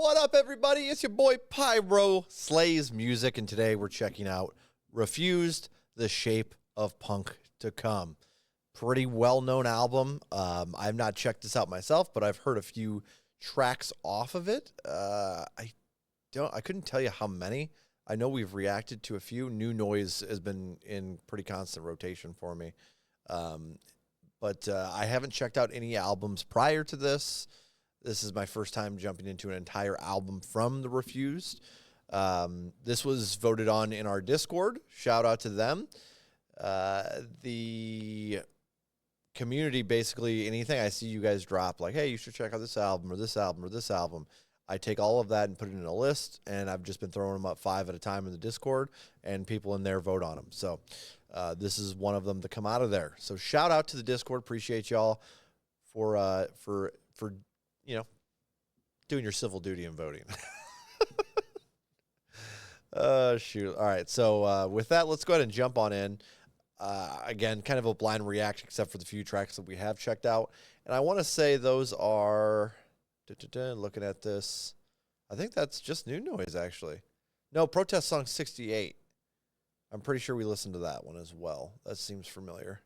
What up, everybody? It's your boy Pyro Slays Music, and today we're checking out Refused, The Shape of Punk to Come. Pretty well-known album. I've not checked this out myself, but I've heard a few tracks off of it. I couldn't tell you how many. I know we've reacted to a few. New Noise has been in pretty constant rotation for me. But I haven't checked out any albums prior to this. This is my first time jumping into an entire album from The Refused. This was voted on in our Discord. Shout out to them. The community, basically, anything I see you guys drop, like, hey, you should check out this album or this album or this album. I take all of that and put it in a list, and I've just been throwing them up 5 at a time in the Discord, and people in there vote on them. So this is one of them to come out of there. So shout out to the Discord. Appreciate y'all for you know, doing your civil duty and voting. Shoot. All right. So with that, let's go ahead and jump on in. Again, kind of a blind reaction, except for the few tracks that we have checked out. And I want to say those are, looking at this, I think that's just New Noise, actually. No, Protest Song 68. I'm pretty sure we listened to that one as well. That seems familiar.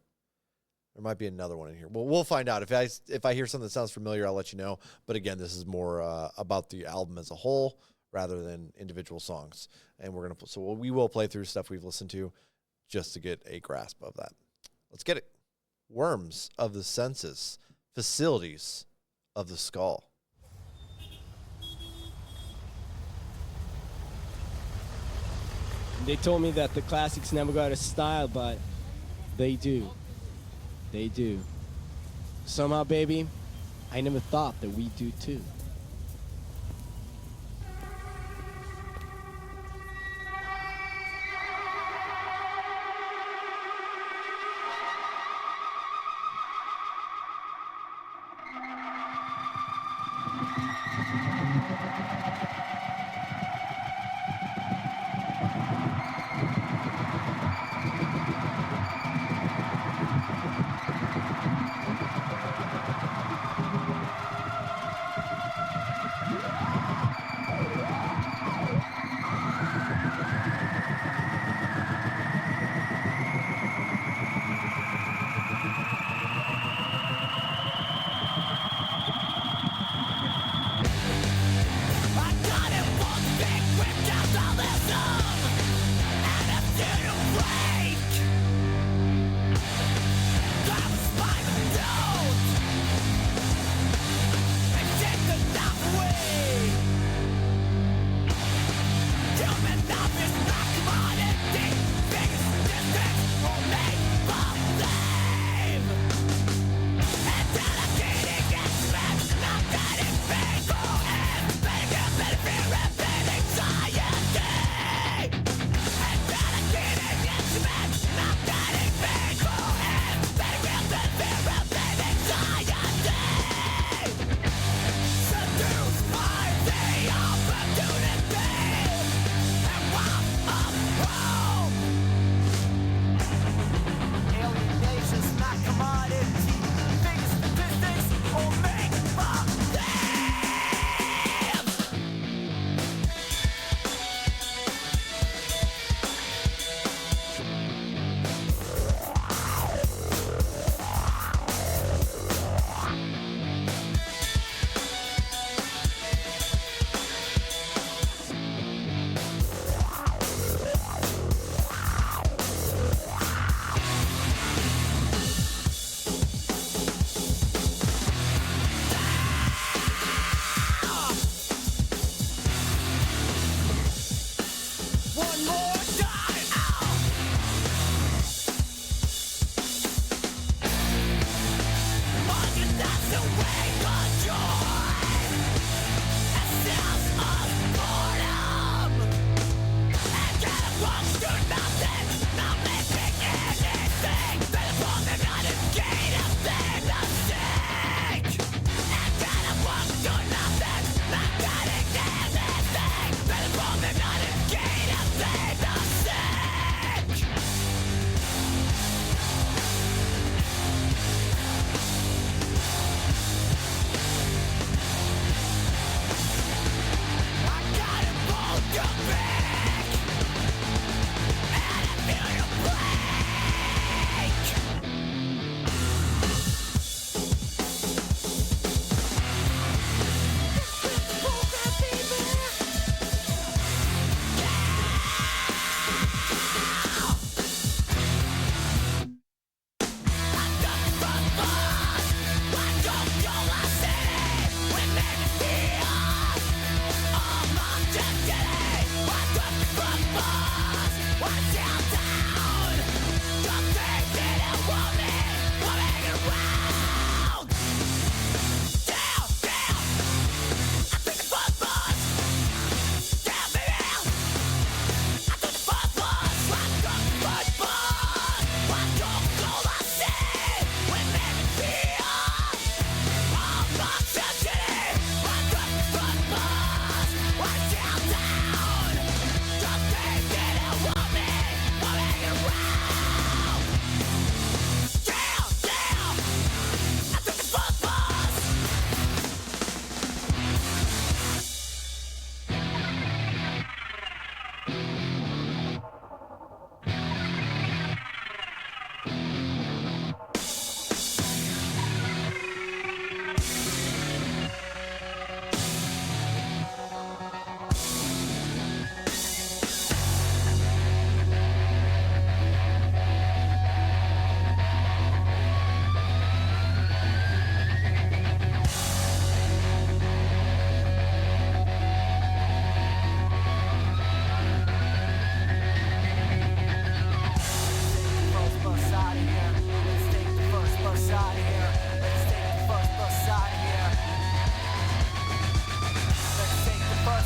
There might be another one in here. Well, we'll find out. If I hear something that sounds familiar, I'll let you know. But again, this is more about the album as a whole rather than individual songs. And we will play through stuff we've listened to just to get a grasp of that. Let's get it. Worms of the Senses, Facilities of the Skull. They told me that the classics never got a style, but they do. They do. Somehow, baby, I never thought that we do too.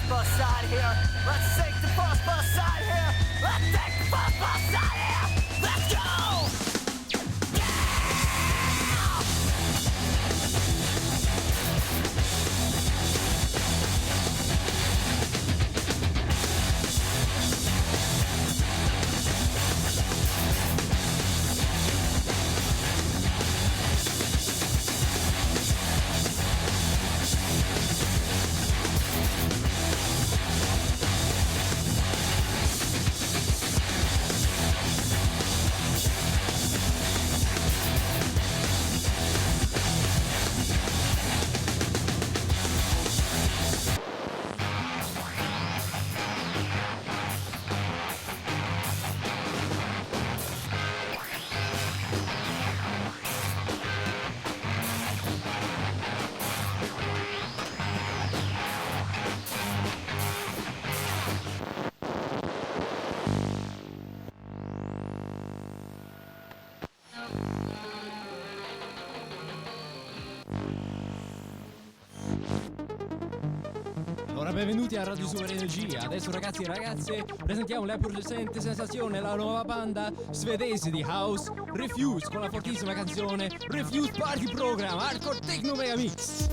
bus side here. Let's take the bus side here. Let's take the bus side here. Let's go! Allora, benvenuti a Radio Super Energia. Adesso ragazzi e ragazze, presentiamo la presente sensazione, la nuova banda svedese di house, Refuse, con la fortissima canzone Refuse Party Program, Hardcore Techno Mega Mix.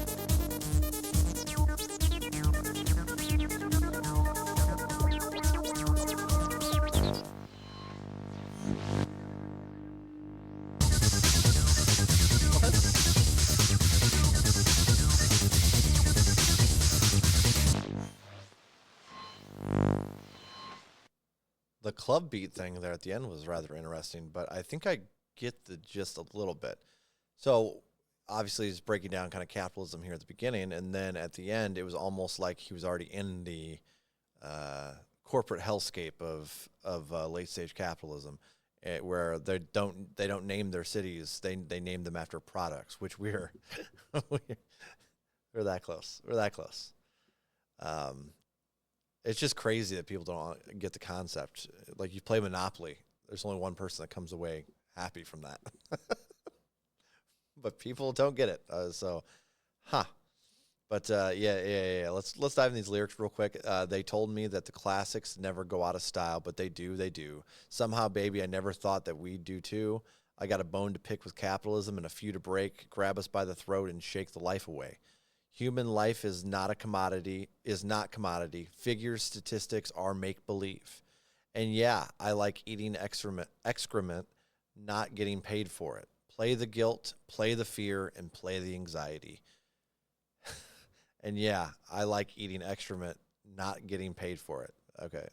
The club beat thing there at the end was rather interesting, but I think I get the gist a little bit. So obviously he's breaking down kind of capitalism here at the beginning, and then at the end it was almost like he was already in the corporate hellscape of late stage capitalism, where they don't name their cities, they name them after products, which we're we're that close. We're that close. It's just crazy that people don't get the concept. Like, you play Monopoly, there's only one person that comes away happy from that. But people don't get it. But yeah. Let's dive in these lyrics real quick. They told me that the classics never go out of style, but they do. Somehow, baby, I never thought that we'd do too. I got a bone to pick with capitalism and a few to break. Grab us by the throat and shake the life away. Human life is not commodity. Figures, statistics are make-believe. And yeah, I like eating excrement, not getting paid for it. Play the guilt, play the fear, and play the anxiety. And yeah, I like eating excrement, not getting paid for it. Okay,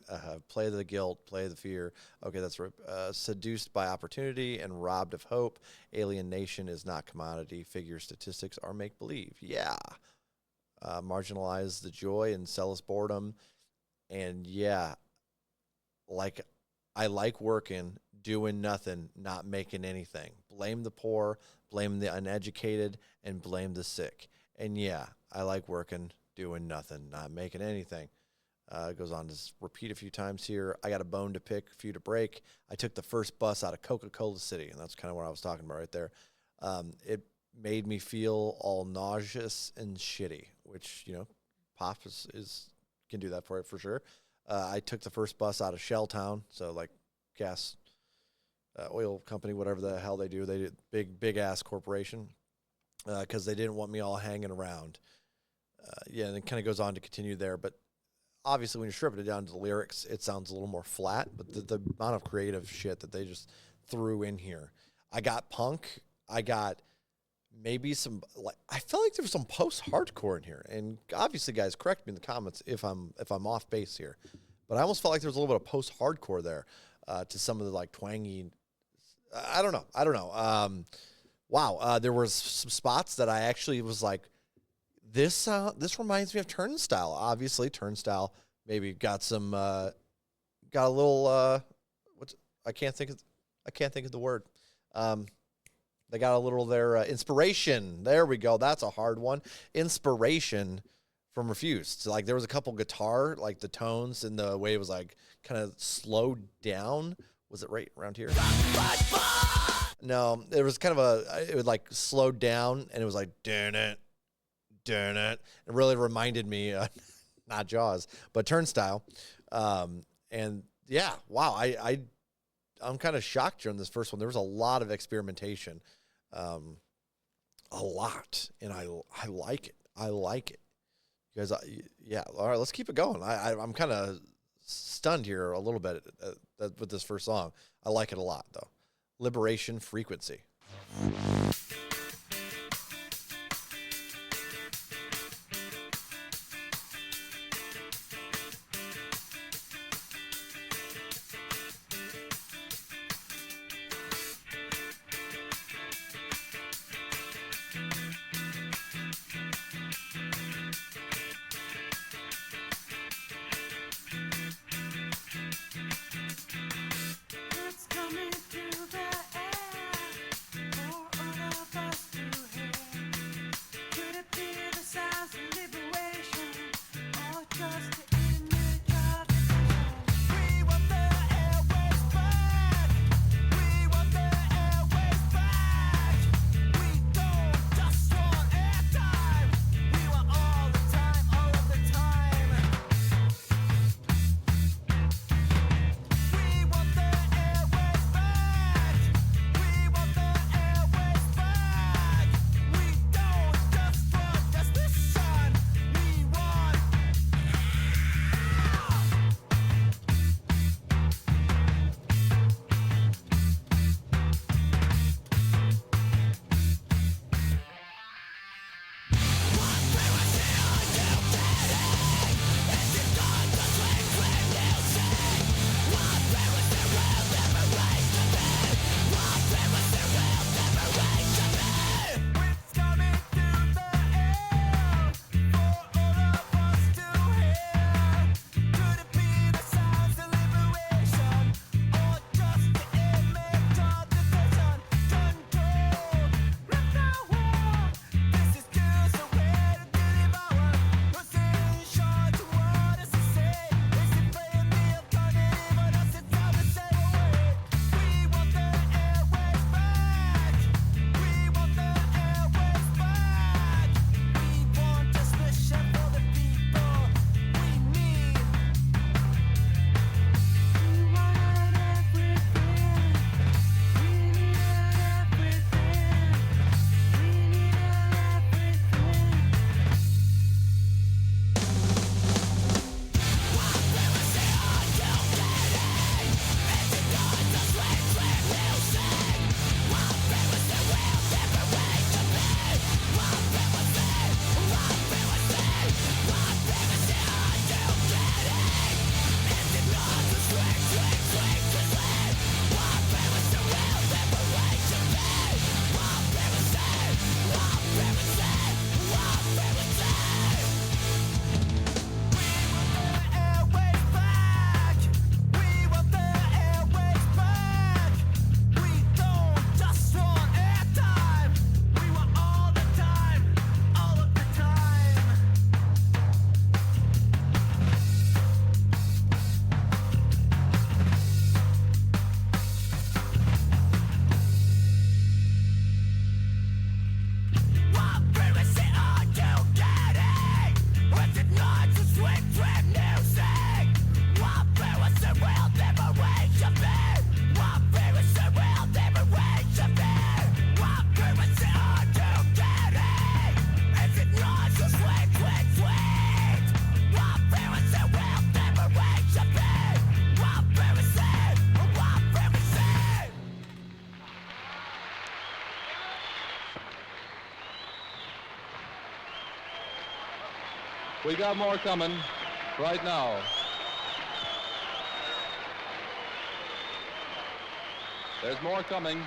play the guilt, play the fear. Okay, that's right. Seduced by opportunity and robbed of hope. Alienation is not commodity. Figures, statistics are make-believe. Yeah. Marginalize the joy and sell us boredom. And yeah, like, I like working, doing nothing, not making anything. Blame the poor, blame the uneducated, and blame the sick. And yeah, I like working, doing nothing, not making anything. It goes on to repeat a few times here. I got a bone to pick, a few to break. I took the first bus out of Coca-Cola City, and that's kind of what I was talking about right there. It made me feel all nauseous and shitty, which, you know, pop is can do that for it for sure. I took the first bus out of Shelltown, so like gas, oil company, whatever the hell they do. They did big ass corporation, because they didn't want me all hanging around. Yeah, and it kind of goes on to continue there, but obviously when you strip it down to the lyrics, it sounds a little more flat, but the amount of creative shit that they just threw in here. I got punk. I got maybe some, like, I felt like there was some post-hardcore in here, and obviously, guys, correct me in the comments if I'm off base here, but I almost felt like there was a little bit of post-hardcore there, to some of the, like, twangy. I don't know. Wow, there was some spots that I actually was like, this reminds me of Turnstile. Obviously, Turnstile maybe got some got a little I can't think of the word. They got a little their inspiration. There we go. That's a hard one. Inspiration from Refused. So, like, there was a couple guitar, like the tones and the way it was like kind of slowed down. Was it right around here? No, it was kind of it would like slowed down, and it was like, darn it. It really reminded me not Jaws, but Turnstile. And yeah, wow, I'm kind of shocked during this first one. There was a lot of experimentation, a lot, and I like it. I like it. You guys, yeah. All right, let's keep it going. I'm kind of stunned here a little bit with this first song. I like it a lot, though. Liberation Frequency. It's coming through the air for all of us to hear. Could it be the sounds of liberation or just the image of division? We want the airwaves back. We want the airwaves back. We don't just want airtime. We want all the time, all of the time. We want the airwaves back. We want the airwaves back. We don't just want transmission. We want. It's coming through the air for all of us to hear. Could it be the sounds of liberation or just the image of division? Control, rip the war. This is just a way to devour. What's in charge of what is to say? Is it playing the alternative or does it tell the same way? We want the airwaves back. We want the airwaves back. We want transmission for the people we need. We wanted everything. We needed everything. We needed everything. Airwaves back. We want the airwaves back. We don't just want airtime. We want all the time, all of the time. What frequency are you getting? With it not to sweet dream music? What frequency will liberation be? What frequency will liberation be? What frequency are you getting? Is it not so sweet, sweet, sweet? What frequency will liberation be? What frequency? What frequency? We got more coming right now. There's more coming.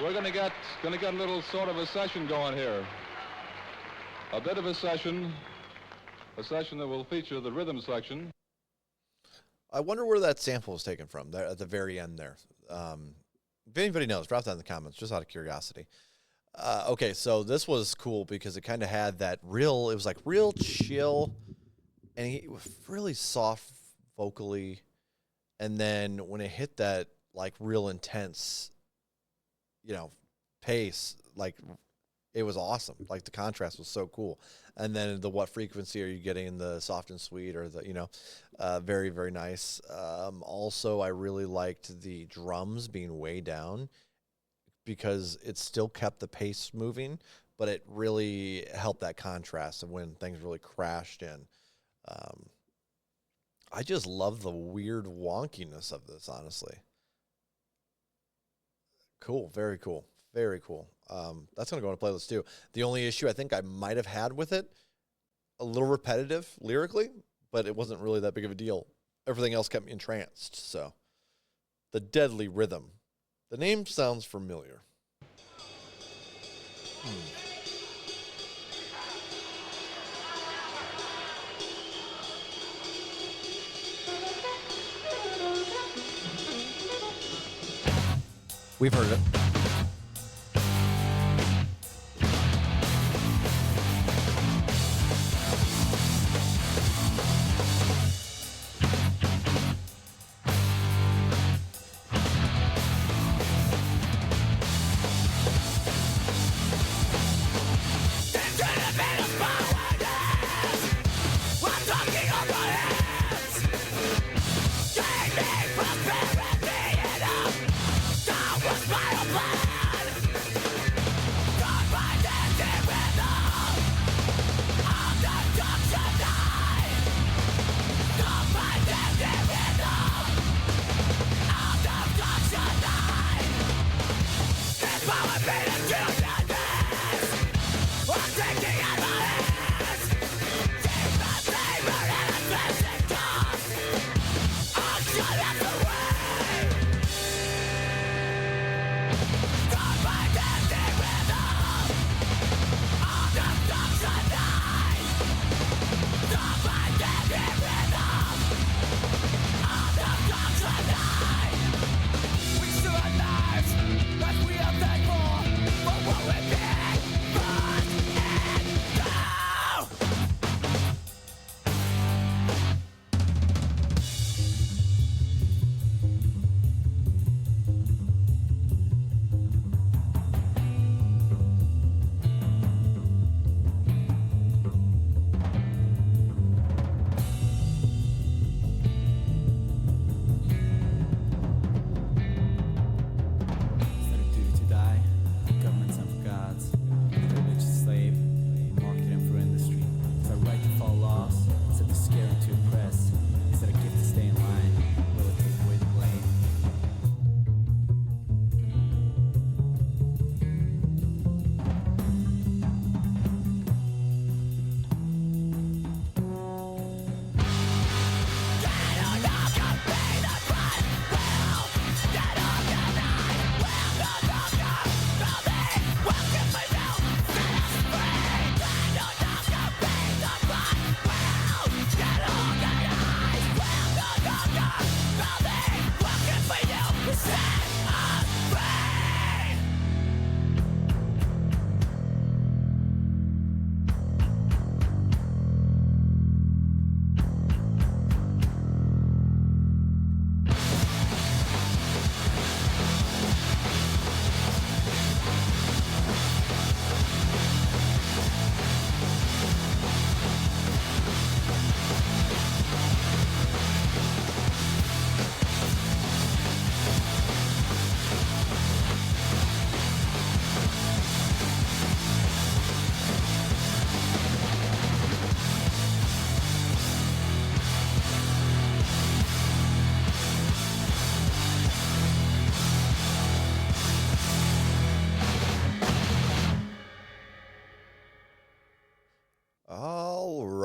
We're gonna get a little sort of a session going here. A bit of a session that will feature the rhythm section. I wonder where that sample was taken from there at the very end there. If anybody knows, drop that in the comments, just out of curiosity. Okay, so this was cool because it kind of had that real, it was like real chill, and he was really soft vocally, and then when it hit that like real intense, pace, like it was awesome. Like the contrast was so cool. And then the what frequency are you getting in the soft and sweet, or the, very, very nice. Also, I really liked the drums being way down because it still kept the pace moving, but it really helped that contrast of when things really crashed in. I just love the weird wonkiness of this, honestly. Cool. Very cool. Very cool. That's going to go on a playlist too. The only issue I think I might have had with it, a little repetitive lyrically, but it wasn't really that big of a deal. Everything else kept me entranced. So, The Deadly Rhythm. The name sounds familiar. We've heard it.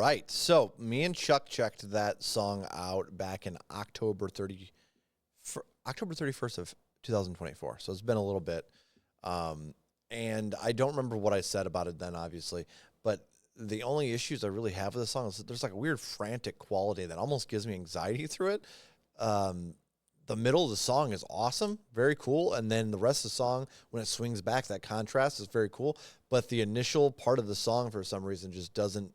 Right. So me and Chuck checked that song out back in October 31st of 2024. So it's been a little bit. And I don't remember what I said about it then, obviously. But the only issues I really have with the song is that there's like a weird frantic quality that almost gives me anxiety through it. The middle of the song is awesome, very cool. And then the rest of the song, when it swings back, that contrast is very cool. But the initial part of the song, for some reason, just doesn't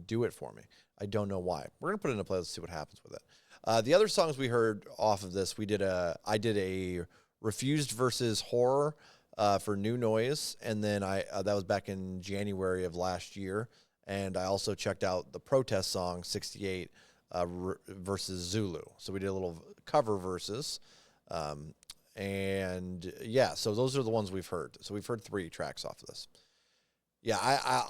do it for me. I don't know why. We're going to put it in a playlist to see what happens with it. The other songs we heard off of this, I did a Refused versus Horror for New Noise. And then that was back in January of last year. And I also checked out the protest song 68 versus Zulu. So we did a little cover versus. And yeah, so those are the ones we've heard. So we've heard 3 tracks off of this. Yeah,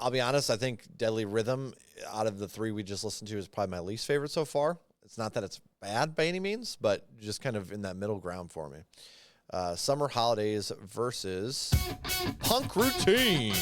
I'll be honest. I think Deadly Rhythm, out of the 3 we just listened to, is probably my least favorite so far. It's not that it's bad by any means, but just kind of in that middle ground for me. Summer Holidays versus Punk Routine.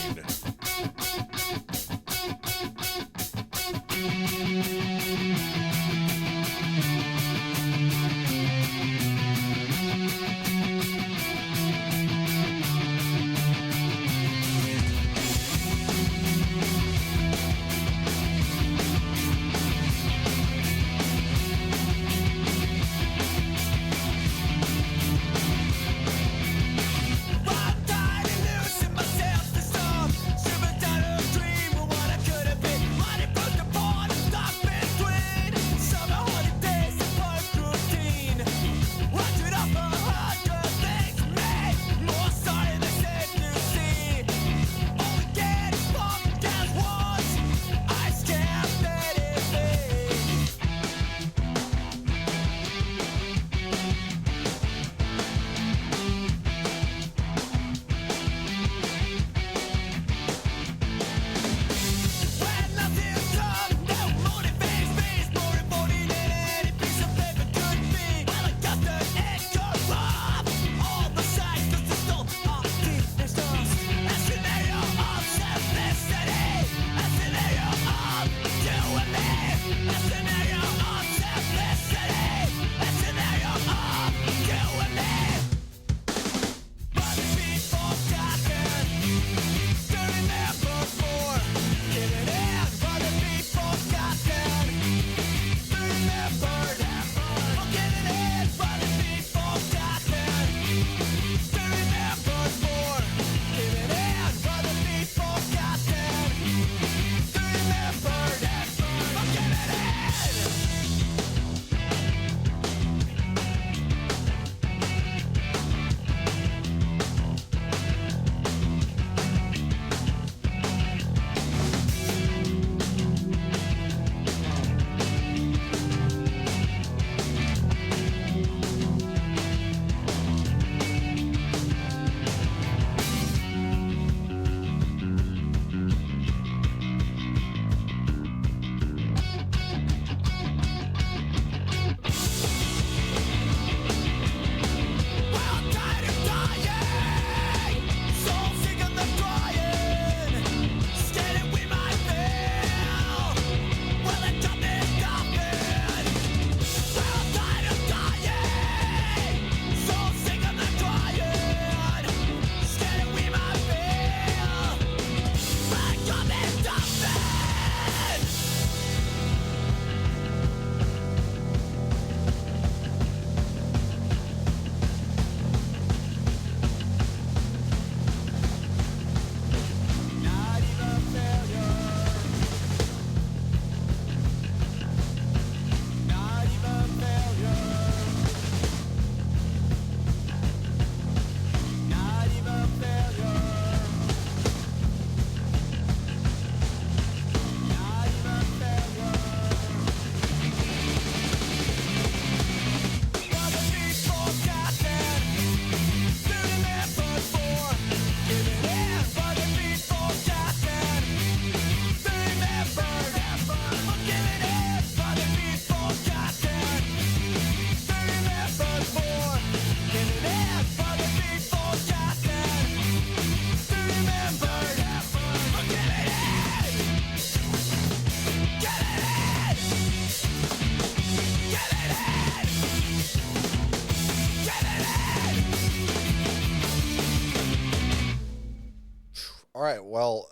All right. Well,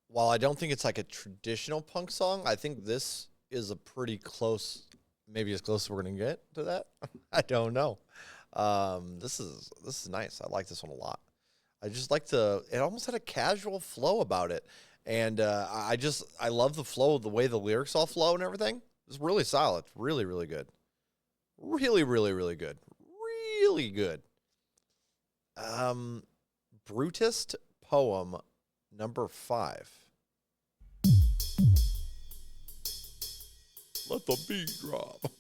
while I don't think it's like a traditional punk song, I think this is a pretty close, maybe as close as we're gonna get to that. I don't know. This is nice. I like this one a lot. I just like it almost had a casual flow about it. And I love the flow, the way the lyrics all flow and everything. It's really solid. Really, really good. Really, really, really good. Really good. Brutus Poem number 5. Let the beat drop.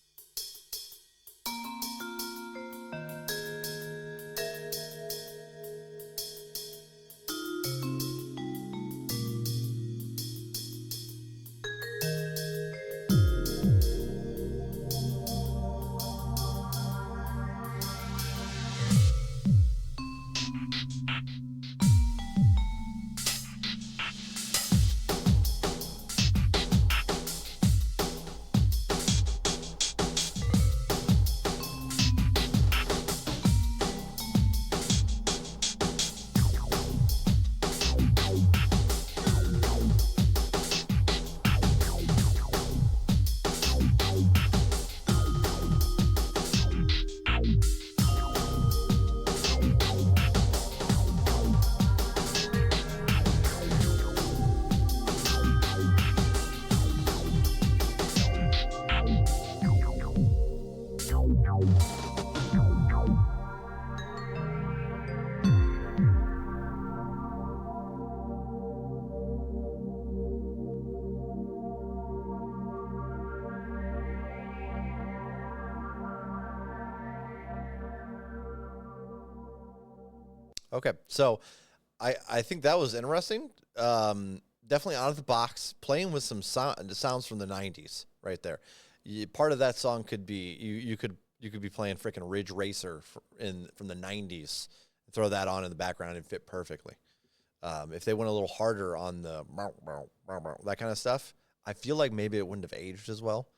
Okay, so I think that was interesting. Definitely out of the box, playing with some sounds from the '90s right there. Part of that song could be you could be playing freaking Ridge Racer from the '90s, and throw that on in the background and fit perfectly. If they went a little harder on the that kind of stuff, I feel like maybe it wouldn't have aged as well.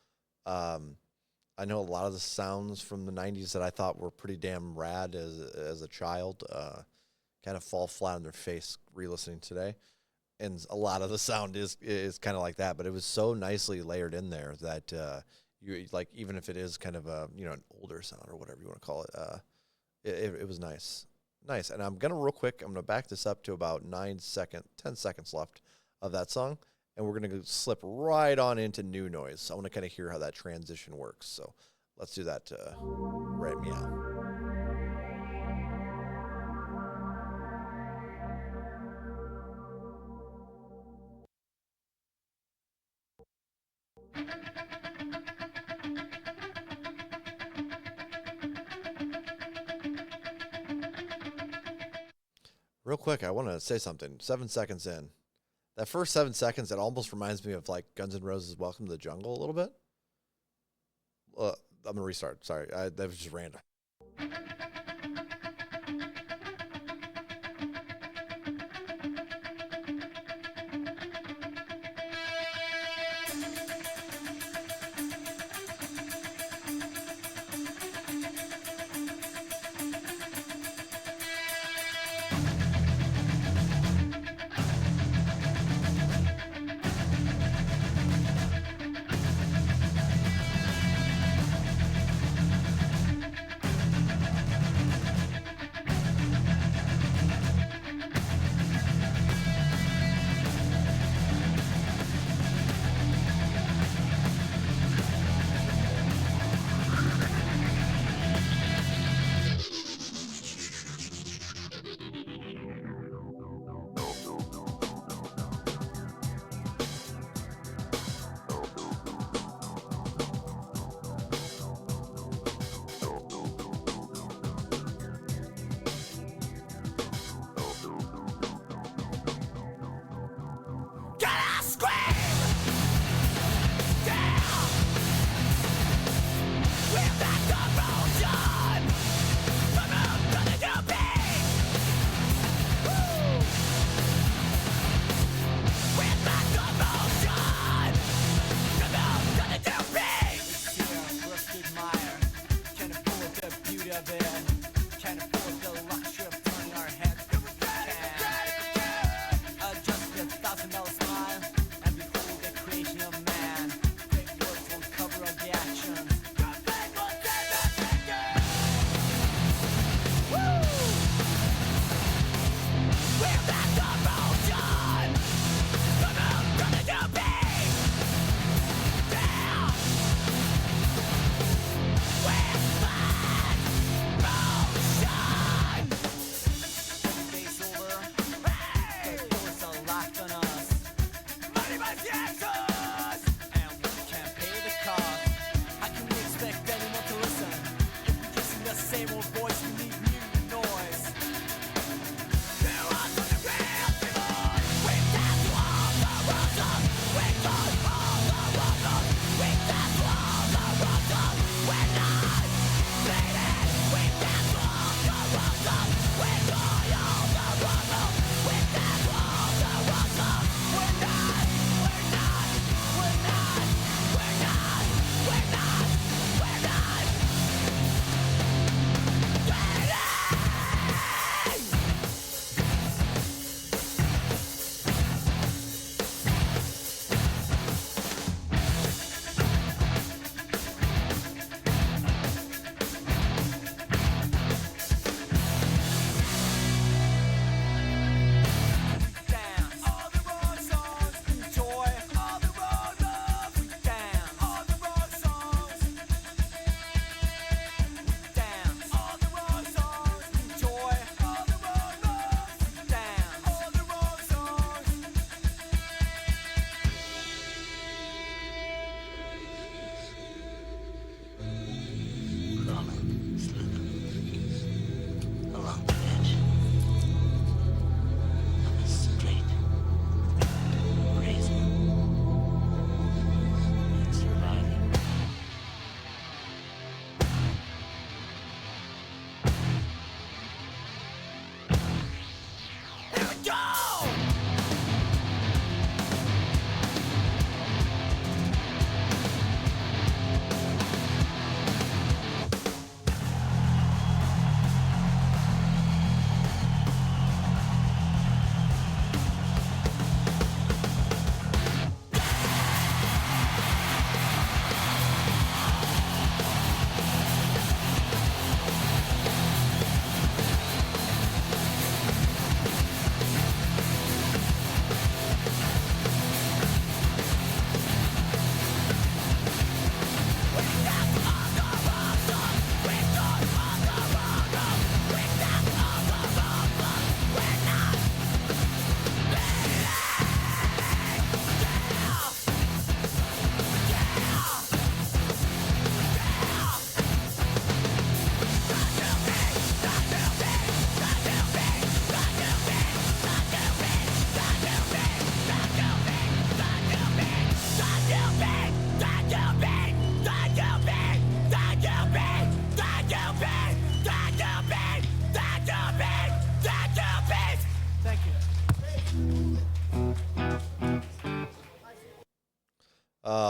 I know a lot of the sounds from the '90s that I thought were pretty damn rad as a child. Kind of fall flat on their face re-listening today, and a lot of the sound is kind of like that. But it was so nicely layered in there that you like, even if it is kind of a an older sound or whatever you want to call it, it was nice. And I'm gonna back this up to about 10 seconds left of that song, and we're gonna slip right on into New Noise. I want to kind of hear how that transition works. So let's do that right meow. Real quick, I want to say something. 7 seconds in. That first 7 seconds, it almost reminds me of like Guns N' Roses' Welcome to the Jungle a little bit. I'm going to restart. Sorry, that was just random.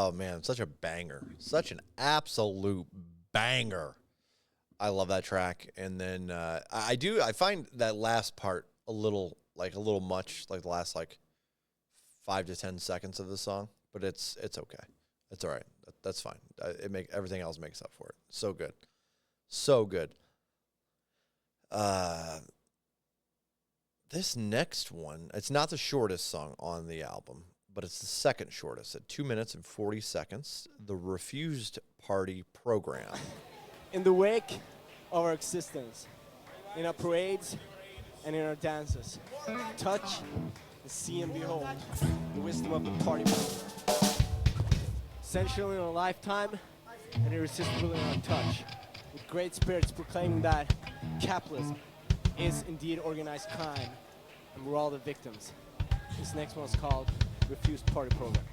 Oh man, such a banger. Such an absolute banger. I love that track. And then I find that last part a little much, like the last like 5 to 10 seconds of the song, but it's okay. It's all right. That's fine. Everything else makes up for it. So good. So good. This next one, it's not the shortest song on the album, but it's the second shortest at 2 minutes and 40 seconds. The Refused Party Program. In the wake of our existence, in our parades and in our dances, touch and see and behold the wisdom of the party program. Essential in our lifetime and irresistible in our touch, with great spirits proclaiming that capitalism is indeed organized crime, and we're all the victims. This next one's called Refused Party Program.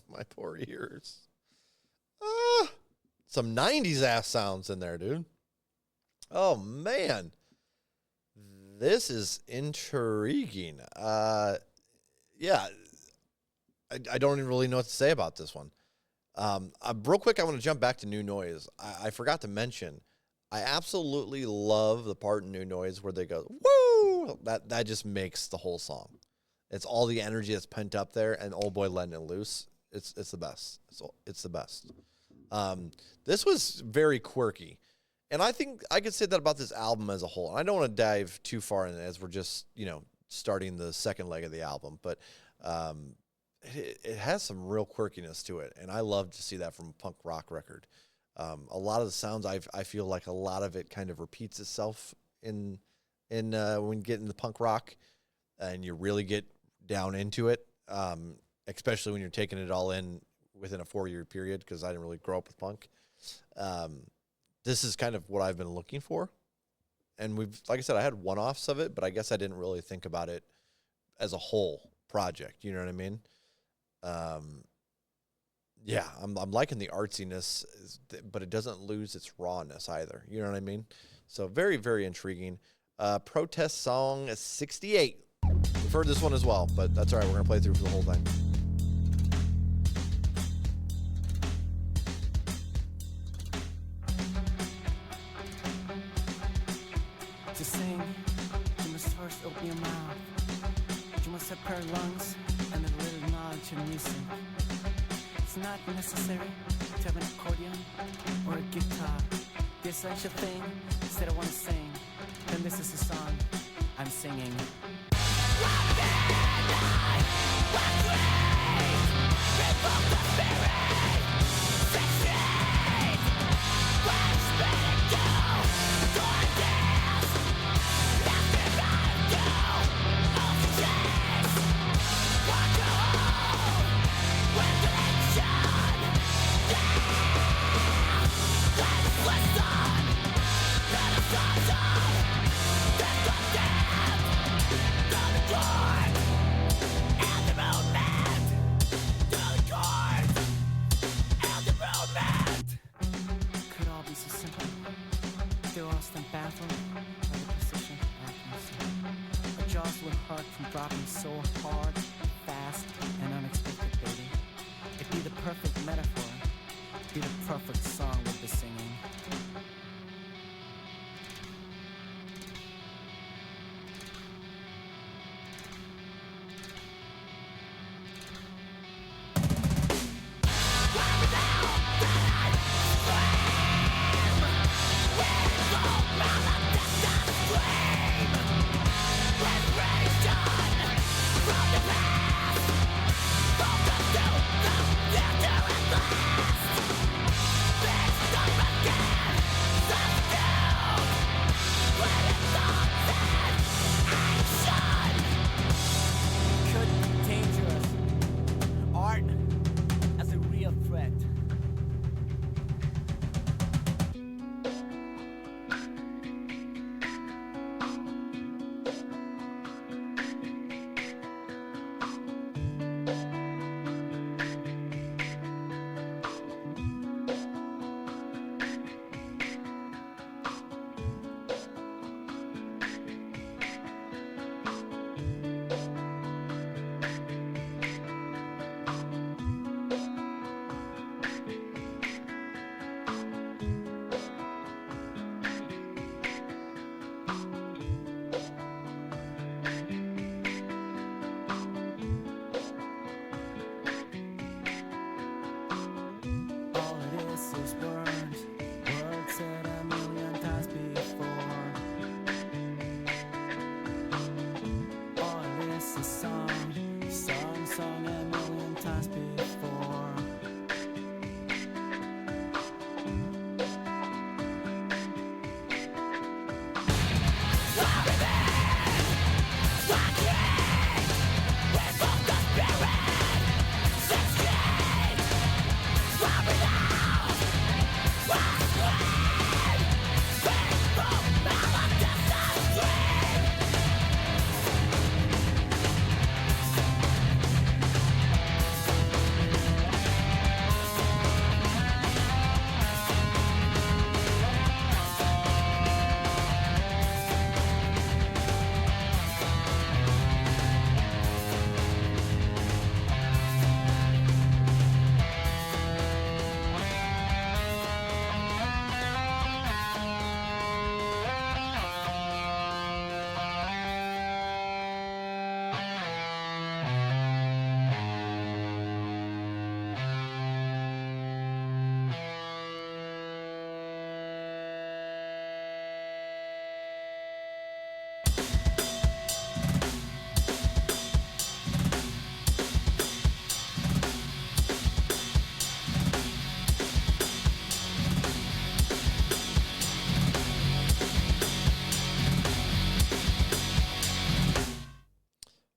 My poor ears. Some 90s ass sounds in there, dude. Oh, man. This is intriguing. Yeah. I don't even really know what to say about this one. Real quick, I want to jump back to New Noise. I forgot to mention, I absolutely love the part in New Noise where they go, woo! That just makes the whole song. It's all the energy that's pent up there, and Old Boy letting it loose. It's the best. It's the best. This was very quirky, and I think I could say that about this album as a whole. And I don't want to dive too far in it as we're just starting the second leg of the album, but it has some real quirkiness to it, and I love to see that from a punk rock record. A lot of the sounds I feel like a lot of it kind of repeats itself in when you get into punk rock, and you really get down into it. Especially when you're taking it all in within a 4-year period, because I didn't really grow up with punk. This is kind of what I've been looking for. And like I said, I had one-offs of it, but I guess I didn't really think about it as a whole project. You know what I mean? Yeah, I'm liking the artsiness, but it doesn't lose its rawness either. You know what I mean? So very, very intriguing. Protest song 68. We've heard this one as well, but that's all right. We're going to play through for the whole thing. To sing, you must first open your mouth. You must have pair lungs and a little knowledge in music. It's not necessary to have an accordion or a guitar, the essential thing is that I want to sing. Then this is the song I'm singing. Could all be so simple. They're lost and baffled by the precision of accuracy. Our jaws will hurt from dropping so hard, fast, and unexpected, baby. It'd be the perfect metaphor. Be the perfect song we'd be singing. Could be dangerous. Art as a real threat. All it is words, words said a million times before. All it is song, song sung a million times before.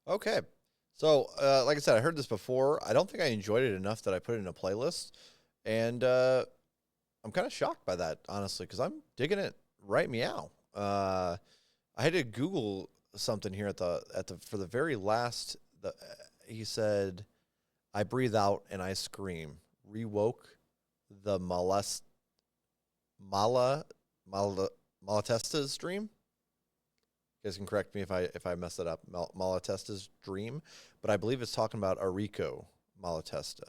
Okay. So, like I said, I heard this before. I don't think I enjoyed it enough that I put it in a playlist. And I'm kind of shocked by that, honestly, because I'm digging it right meow. I had to Google something here for the very last. He said, "I breathe out and I scream. Rewoke the Malatesta's dream." You guys can correct me if I mess it up. Malatesta's dream, but I believe it's talking about Enrico Malatesta.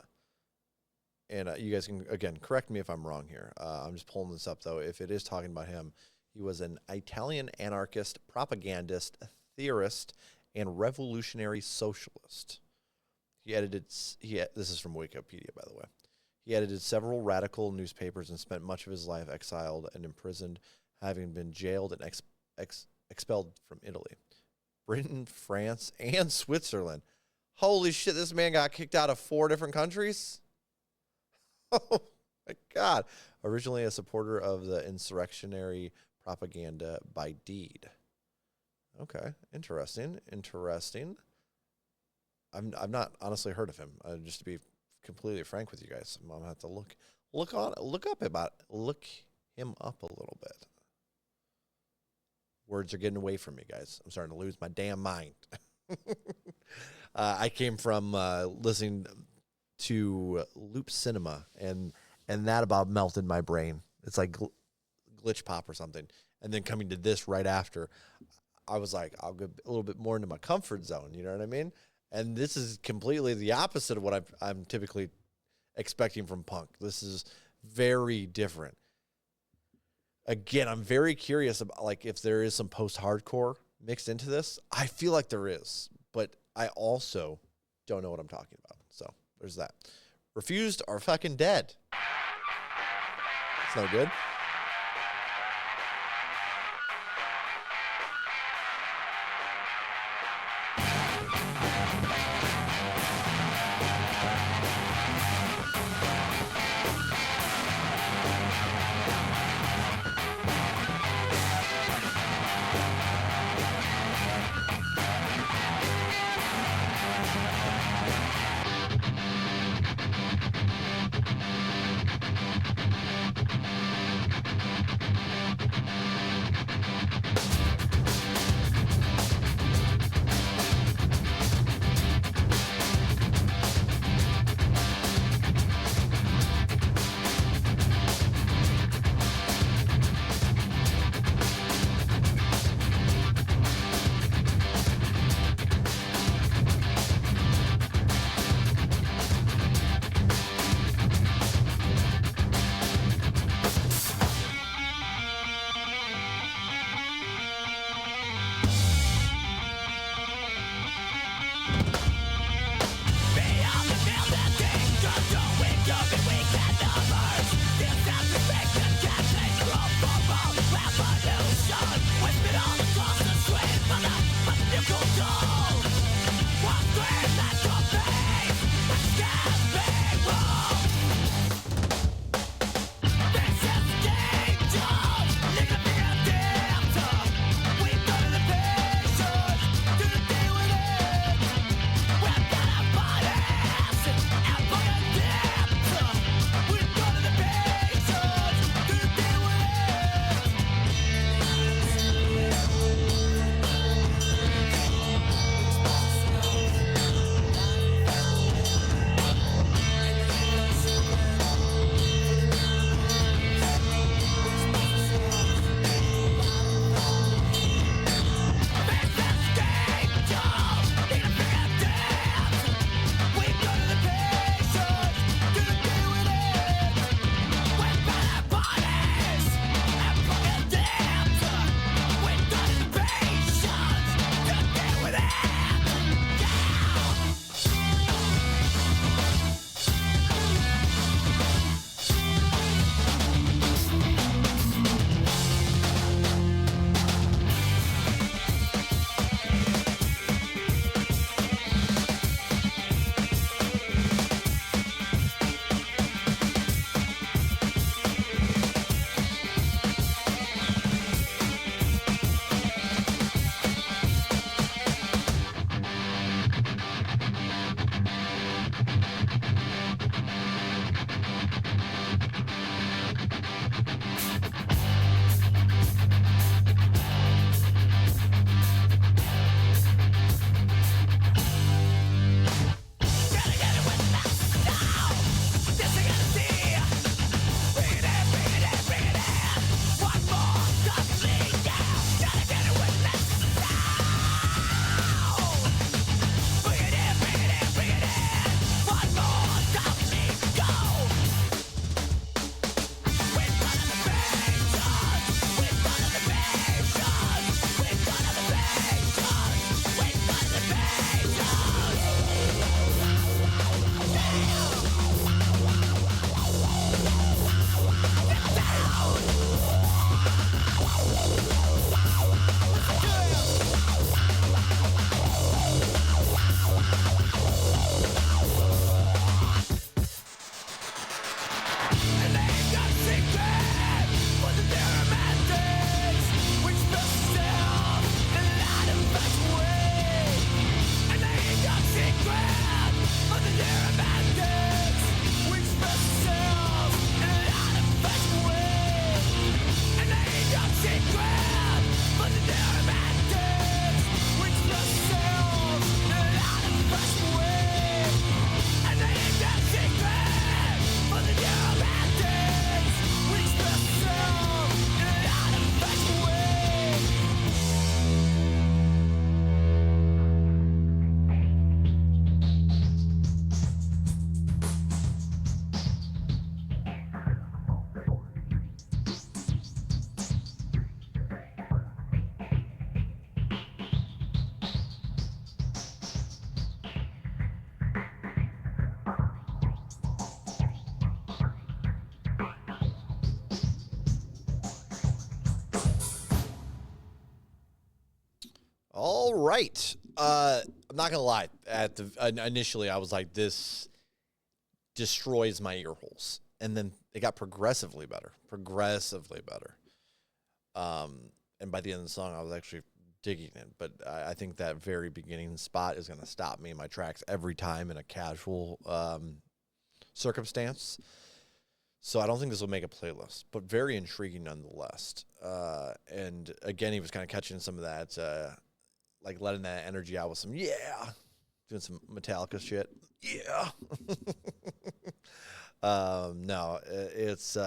And you guys can, again, correct me if I'm wrong here. I'm just pulling this up, though. If it is talking about him, he was an Italian anarchist, propagandist, theorist, and revolutionary socialist. This is from Wikipedia, by the way. He edited several radical newspapers and spent much of his life exiled and imprisoned, having been jailed and expelled from Italy, Britain, France, and Switzerland. Holy shit, this man got kicked out of 4 different countries? Oh, my God. Originally a supporter of the insurrectionary propaganda by deed. Okay, interesting. I've not honestly heard of him. Just to be completely frank with you guys, I'm gonna have to look him up a little bit. Words are getting away from me, guys. I'm starting to lose my damn mind. I came from listening to Loop Cinema, and that about melted my brain. It's like glitch pop or something. And then coming to this right after, I was like, I'll go a little bit more into my comfort zone. You know what I mean? And this is completely the opposite of what I'm typically expecting from punk. This is very different. Again, I'm very curious about like if there is some post-hardcore mixed into this. I feel like there is, but I also don't know what I'm talking about. So there's that. Refused are fucking dead. It's no good. All right. I'm not gonna lie. Initially, I was like, this destroys my ear holes, and then it got progressively better. And by the end of the song, I was actually digging it. But I think that very beginning spot is gonna stop me in my tracks every time in a casual circumstance. So I don't think this will make a playlist, but very intriguing nonetheless. And again, he was kind of catching some of that, like letting that energy out with some, doing some Metallica shit. Yeah. No, it's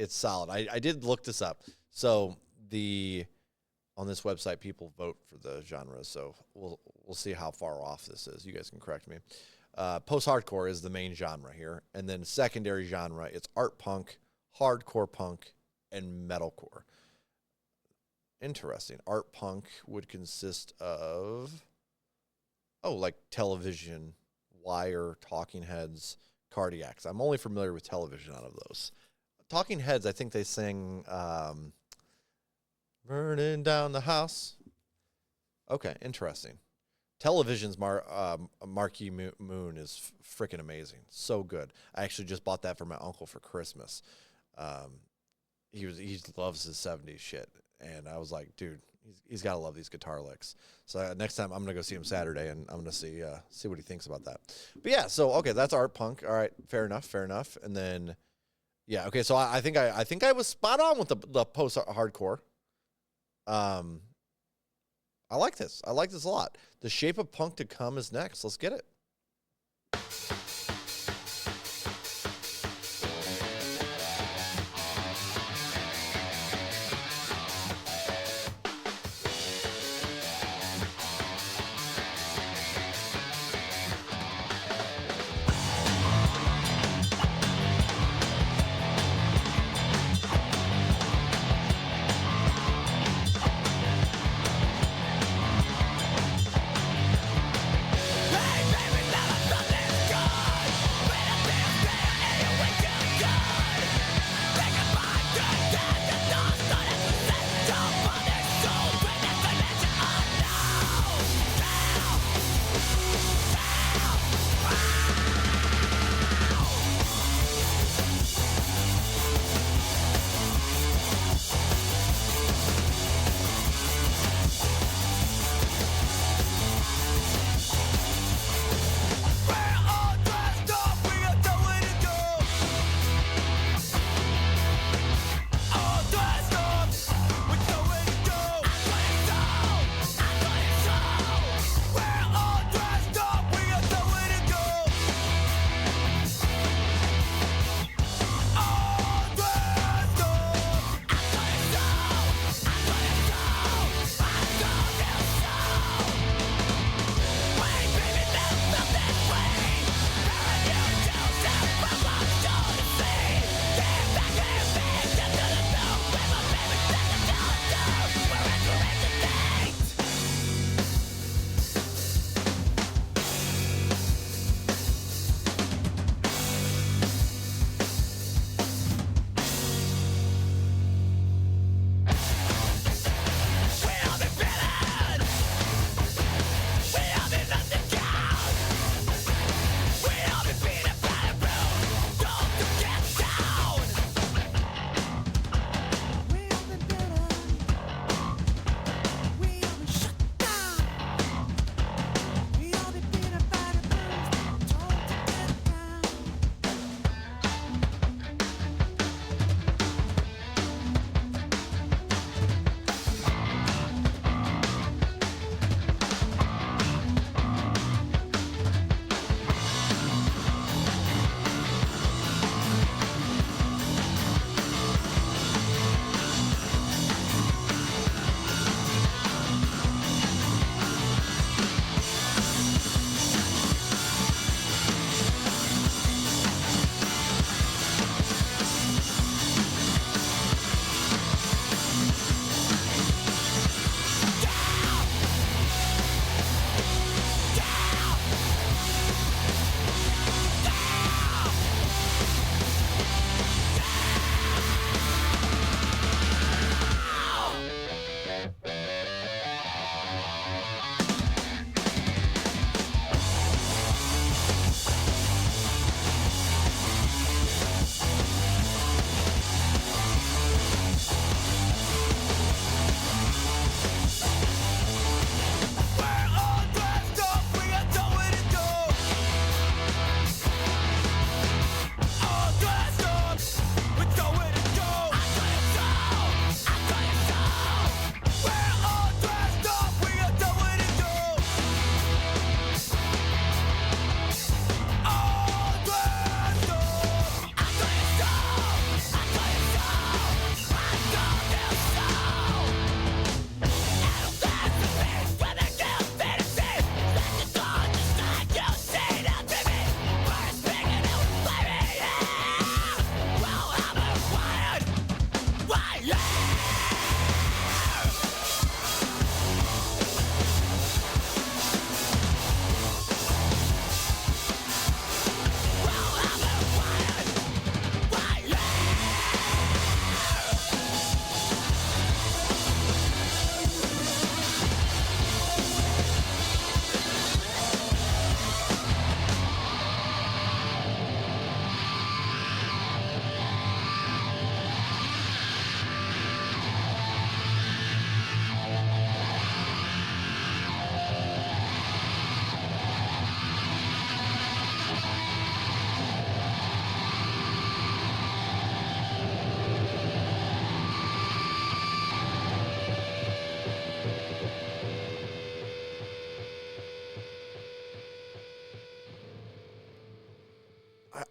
solid. I did look this up. So on this website, people vote for the genres. So we'll see how far off this is. You guys can correct me. Post-hardcore is the main genre here. And then secondary genre, it's art punk, hardcore punk, and metalcore. Interesting. Art punk would consist of, like Television, Wire, Talking Heads, Cardiacs. I'm only familiar with Television out of those. Talking Heads, I think they sing Burning Down the House. Okay, interesting. Television's Marquee Moon is freaking amazing. So good. I actually just bought that for my uncle for Christmas. He loves his 70s shit. And I was like, dude, he's got to love these guitar licks. So next time I'm going to go see him Saturday, and I'm going to see what he thinks about that. But yeah, so, okay, that's art punk. All right, fair enough. And then, yeah, okay, so I think I was spot on with the post-hardcore. I like this. I like this a lot. The Shape of Punk to Come is next. Let's get it. Hey, baby!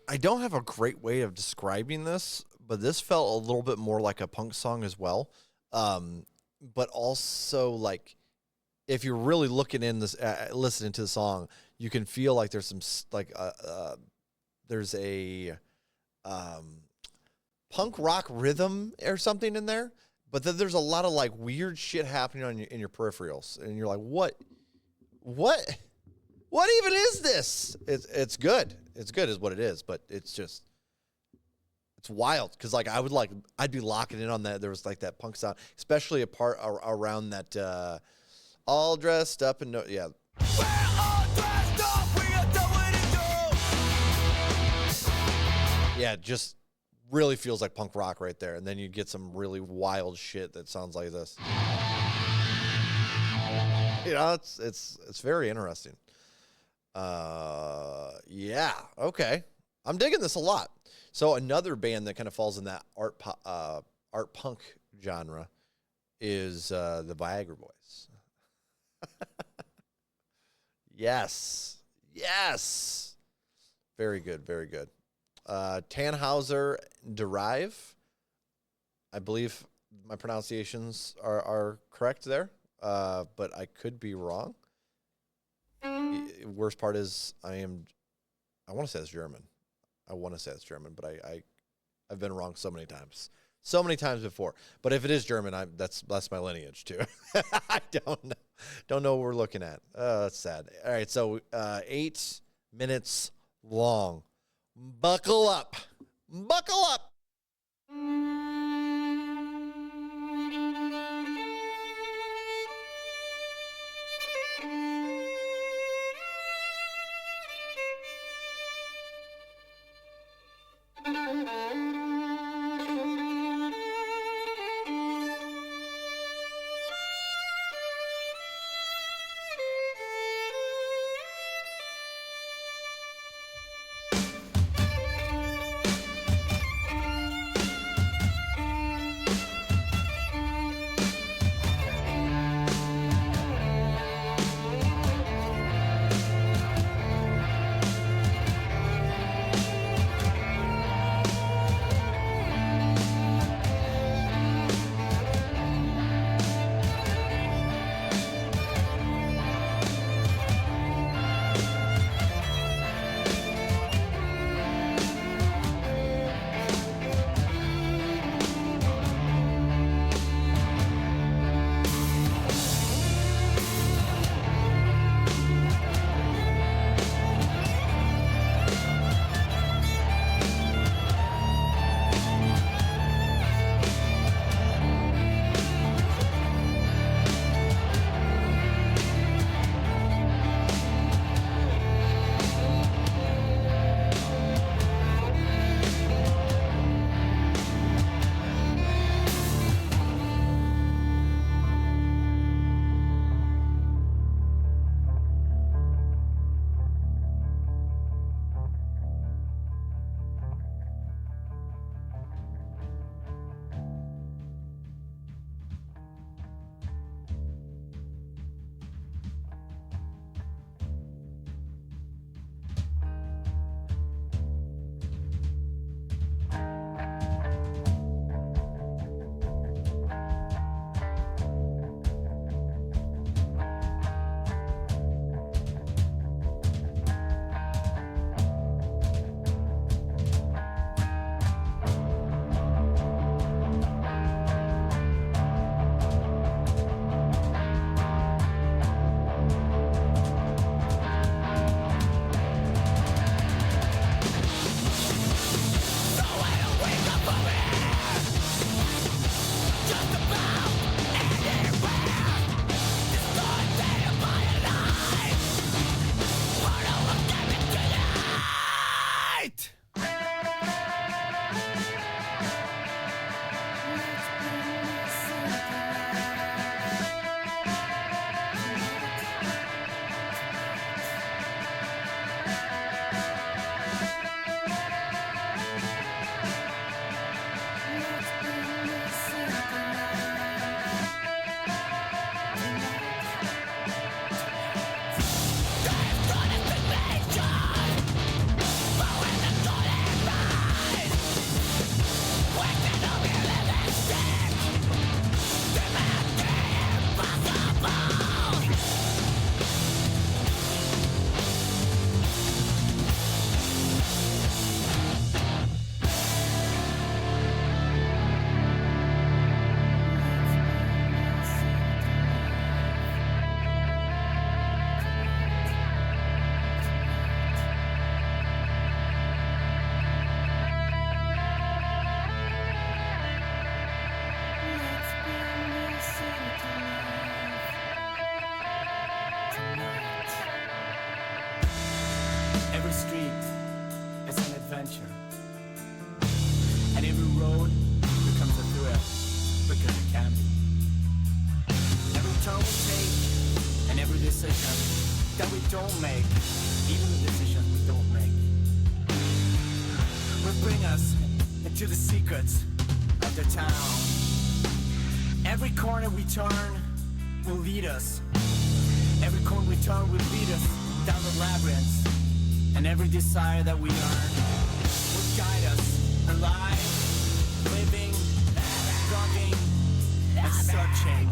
I don't have a great way of describing this, but this felt a little bit more like a punk song as well. But also like if you're really looking in this, listening to the song, you can feel like there's some there's a punk rock rhythm or something in there, but then there's a lot of like weird shit happening on in your peripherals, and you're like, what even is this? It's good. It's good is what it is, but it's wild because like I'd be locking in on that. There was like that punk sound, especially a part around that all dressed up and yeah. We're all dressed up, we are doing it too. Yeah, just really feels like punk rock right there. And then you get some really wild shit that sounds like this. You know, it's very interesting. Yeah, okay. I'm digging this a lot. So another band that kind of falls in that art punk genre is the Viagra Boys. Yes. Very good, very good. Tannhauser Derive. I believe my pronunciations are correct there, but I could be wrong. Worst part is I want to say it's German. But I've been wrong so many times before. But if it is German, that's my lineage too. I don't know what we're looking at. That's sad. All right, so 8 minutes long. Buckle up. adventure. And every road becomes a thrill, because it can be. Every turn we take, and every decision that we don't make, even the decisions we don't make, will bring us into the secrets of the town. Every corner we turn will lead us. Every corner we turn will lead us down the labyrinth. And every desire that we earn will guide us alive, living, struggling, and searching.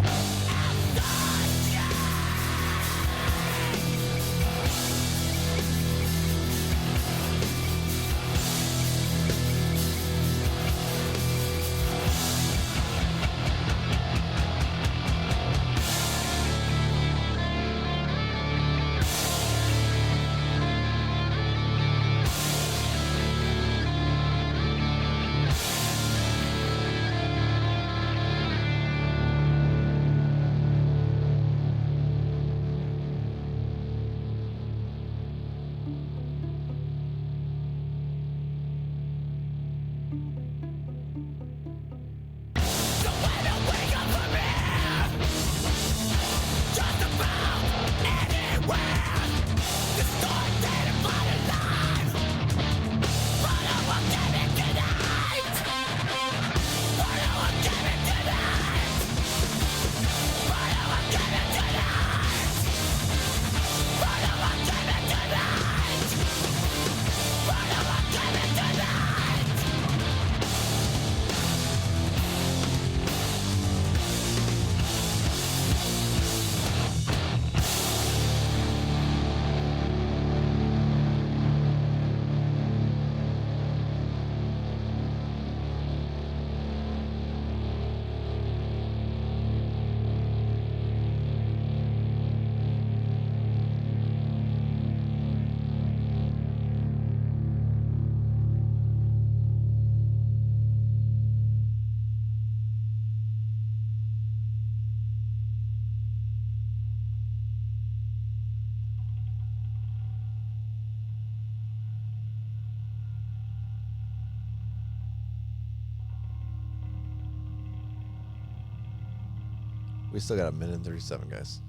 We still got a minute and 37, guys.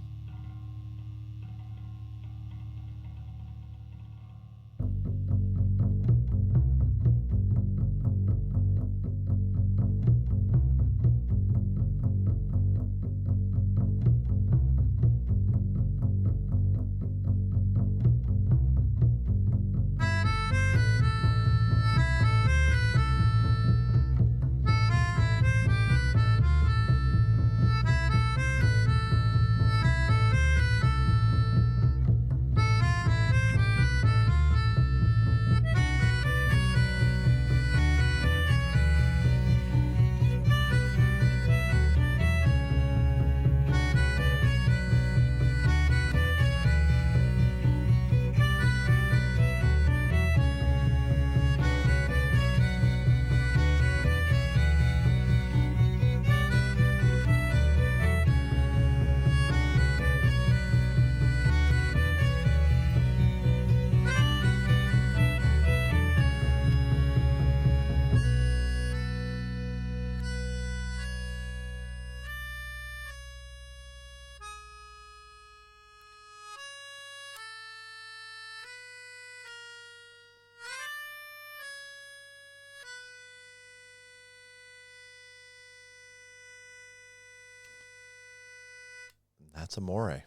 That's Amore.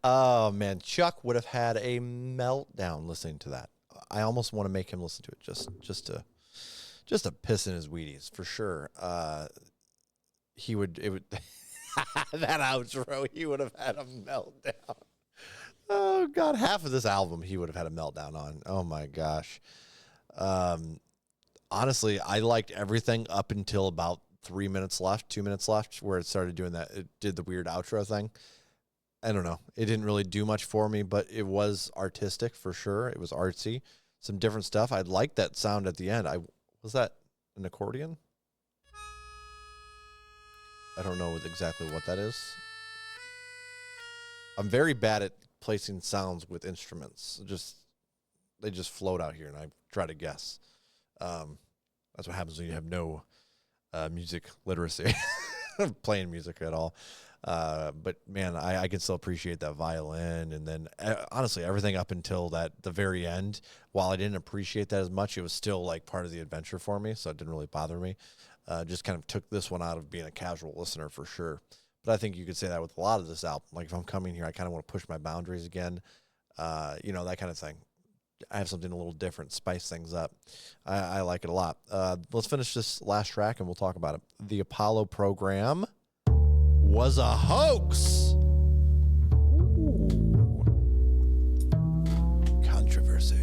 Oh man, Chuck would have had a meltdown listening to that. I almost want to make him listen to it just to piss in his Wheaties for sure. It would that outro, he would have had a meltdown. Oh God, half of this album he would have had a meltdown on. Oh my gosh. Honestly, I liked everything up until about 2 minutes left, where it started doing that. It did the weird outro thing. I don't know. It didn't really do much for me, but it was artistic for sure. It was artsy. Some different stuff. I liked that sound at the end. Was that an accordion? I don't know exactly what that is. I'm very bad at placing sounds with instruments. Just they just float out here, and I try to guess. That's what happens when you have no music literacy, playing music at all. But man, I can still appreciate that violin, and then honestly, everything up until the very end. While I didn't appreciate that as much, it was still like part of the adventure for me, so it didn't really bother me. Just kind of took this one out of being a casual listener for sure. But I think you could say that with a lot of this album. Like if I'm coming here, I kind of want to push my boundaries again, that kind of thing. I have something a little different, spice things up. I like it a lot. Let's finish this last track and we'll talk about it. The Apollo program was a hoax. Ooh. Controversy.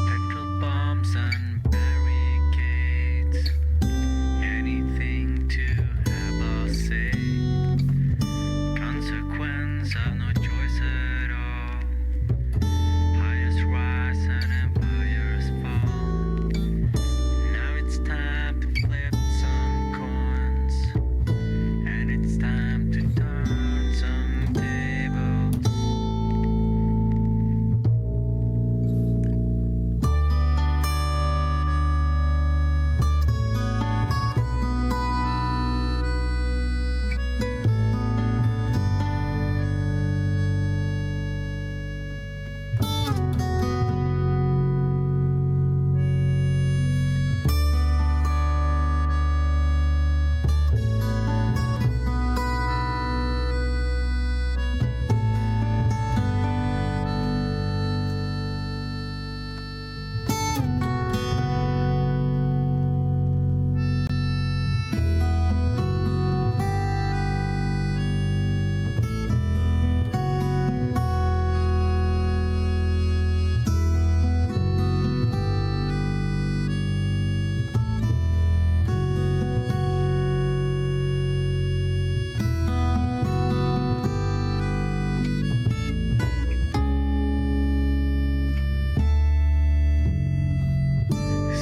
Petrol bombs and barricades, anything to have us say. Consequence of no choice at all. Highest rise and empires fall. Now it's time to flip some coins, and it's time to turn some tables.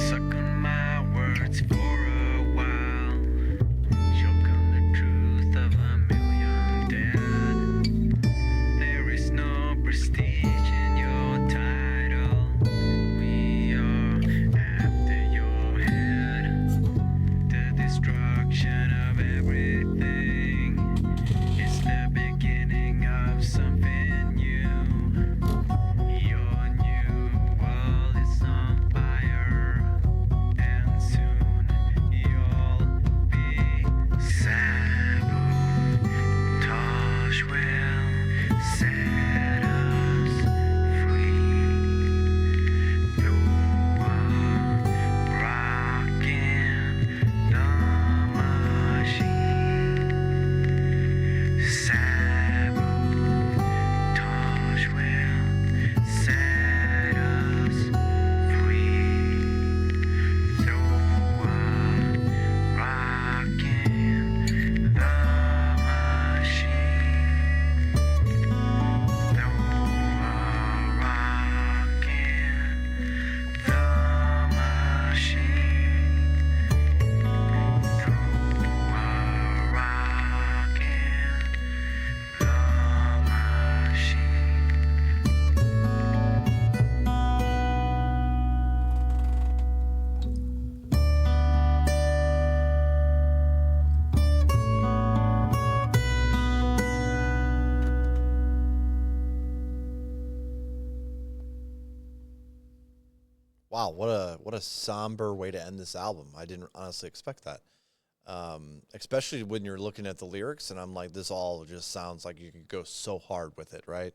Suck on my words for a while. Choke on the truth of a million dead. There is no prestige in your title. We are after your head. The destruction of everything is the beginning of something new. Your new world is on fire, and soon you'll be sabotage will set us free. Though I'm rocking the machine, sabotage will set us free. Though I'm rocking the machine, though I'm rocking the machine, though I'm Wow, what a somber way to end this album. I didn't honestly expect that. especially when you're looking at the lyrics, and I'm like, this all just sounds like you could go so hard with it, right?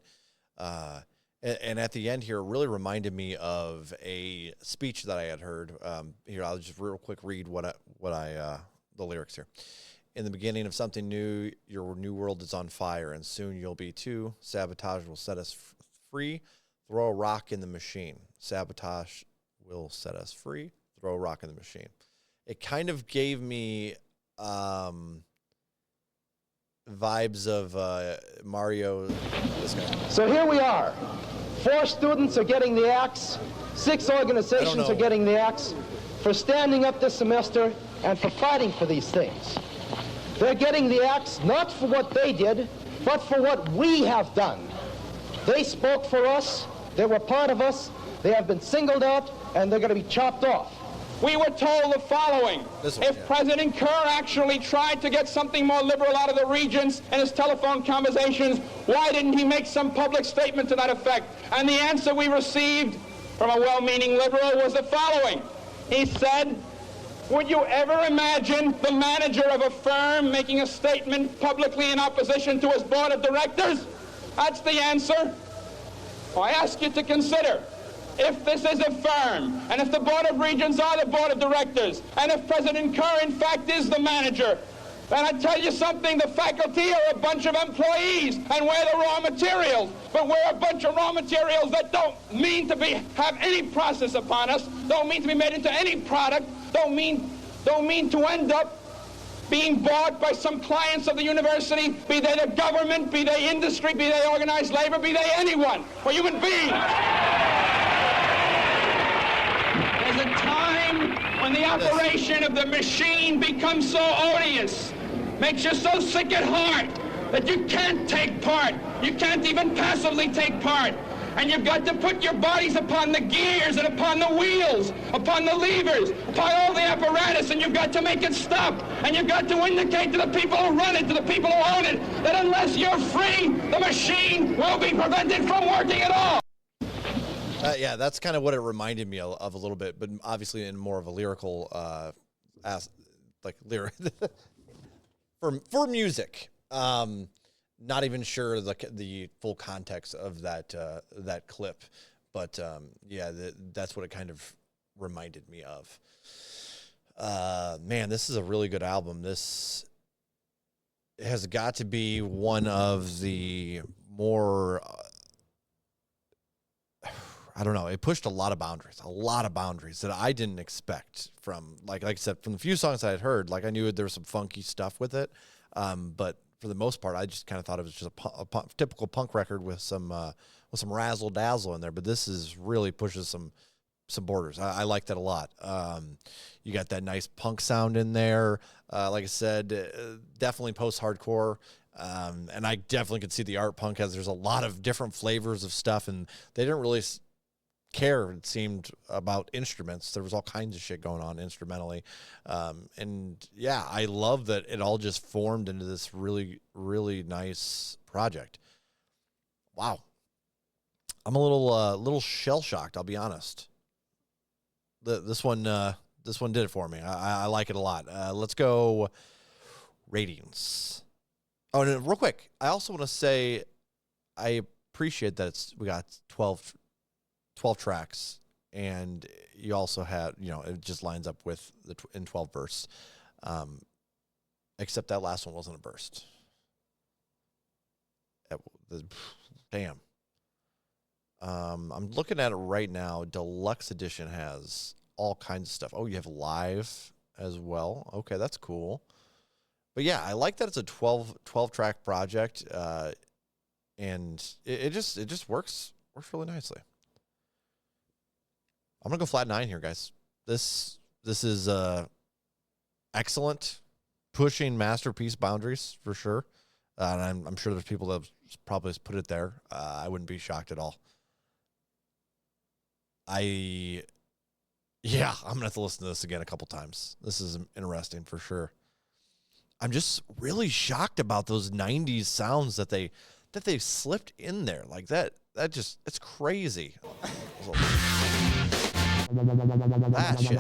And at the end here, it really reminded me of a speech that I had heard. Here, I'll just real quick read the lyrics here. In the beginning of something new, your new world is on fire, and soon you'll be too. Sabotage will set us free. Throw a rock in the machine. Sabotage will set us free. Throw a rock in the machine. It kind of gave me vibes of Mario. This guy. So here we are. 4 students are getting the axe. 6 organizations are getting the axe for standing up this semester and for fighting for these things. They're getting the axe not for what they did, but for what we have done. They spoke for us. They were part of us. They have been singled out, and they're going to be chopped off. We were told the following. If President Kerr actually tried to get something more liberal out of the regents in his telephone conversations, why didn't he make some public statement to that effect? And the answer we received from a well-meaning liberal was the following. He said, would you ever imagine the manager of a firm making a statement publicly in opposition to his board of directors? That's the answer. Well, I ask you to consider, if this is a firm, and if the Board of Regents are the Board of Directors, and if President Kerr, in fact, is the manager, then I tell you something, the faculty are a bunch of employees, and we're the raw materials. But we're a bunch of raw materials that don't mean to have any process upon us, don't mean to be made into any product, don't mean to end up being bought by some clients of the university, be they the government, be they industry, be they organized labor, be they anyone. We're human beings. There's a time when the operation of the machine becomes so odious, makes you so sick at heart, that you can't take part. You can't even passively take part. And you've got to put your bodies upon the gears and upon the wheels, upon the levers, upon all the apparatus, and you've got to make it stop. And you've got to indicate to the people who run it, to the people who own it, that unless you're free, the machine will be prevented from working at all. Yeah, that's kind of what it reminded me of a little bit, but obviously in more of a lyrical, for music. Not even sure the full context of that clip, but yeah, that's what it kind of reminded me of. Man, this is a really good album. This has got to be one of the more I don't know. It pushed a lot of boundaries that I didn't expect from, like I said, from the few songs I had heard. Like I knew there was some funky stuff with it, but for the most part, I just kind of thought it was just a typical punk record with some razzle dazzle in there. But this is really pushes some borders. I like that a lot. You got that nice punk sound in there. Like I said, definitely post-hardcore. And I definitely could see the art punk there's a lot of different flavors of stuff, and they didn't really care, it seemed, about instruments. There was all kinds of shit going on instrumentally. And yeah, I love that it all just formed into this really, really nice project. Wow. I'm a little shell-shocked, I'll be honest. This one did it for me. I like it a lot. Let's go ratings. Oh, and real quick, I also want to say I appreciate that we got 12 tracks, and you also had, it just lines up with in 12 verse, except that last one wasn't a burst. Damn. I'm looking at it right now. Deluxe edition has all kinds of stuff. Oh, you have live as well. Okay, that's cool. But yeah, I like that it's a 12 track project, and it just works really nicely. I'm gonna go flat 9 here, guys. This is excellent, pushing masterpiece boundaries for sure. And I'm sure there's people that probably put it there. I wouldn't be shocked at all. I'm gonna have to listen to this again a couple times. This is interesting for sure. I'm just really shocked about those 90s sounds that they slipped in there like that. It's crazy. That shit.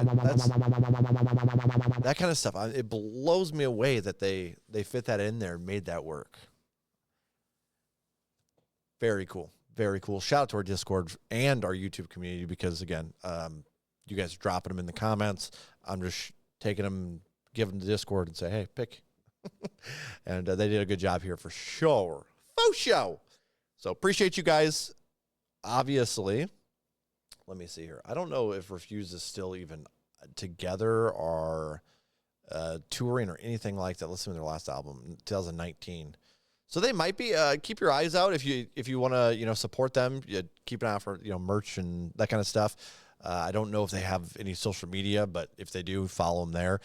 That kind of stuff. It blows me away that they fit that in there and made that work. Very cool. Very cool. Shout out to our Discord and our YouTube community because, again, you guys are dropping them in the comments. I'm just taking them, giving them the Discord and say, hey, pick. And they did a good job here for sure. Faux show. So appreciate you guys. Obviously, let me see here. I don't know if Refuse is still even together or touring or anything like that. Listen to their last album, 2019. So they might be. Keep your eyes out if you want to support them. Keep an eye out for merch and that kind of stuff. I don't know if they have any social media, but if they do, follow them there.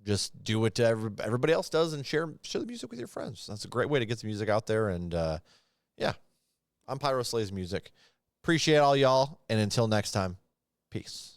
Just do what everybody else does and share the music with your friends. That's a great way to get the music out there. And yeah, I'm Pyro Slays Music. Appreciate all y'all. And until next time, peace.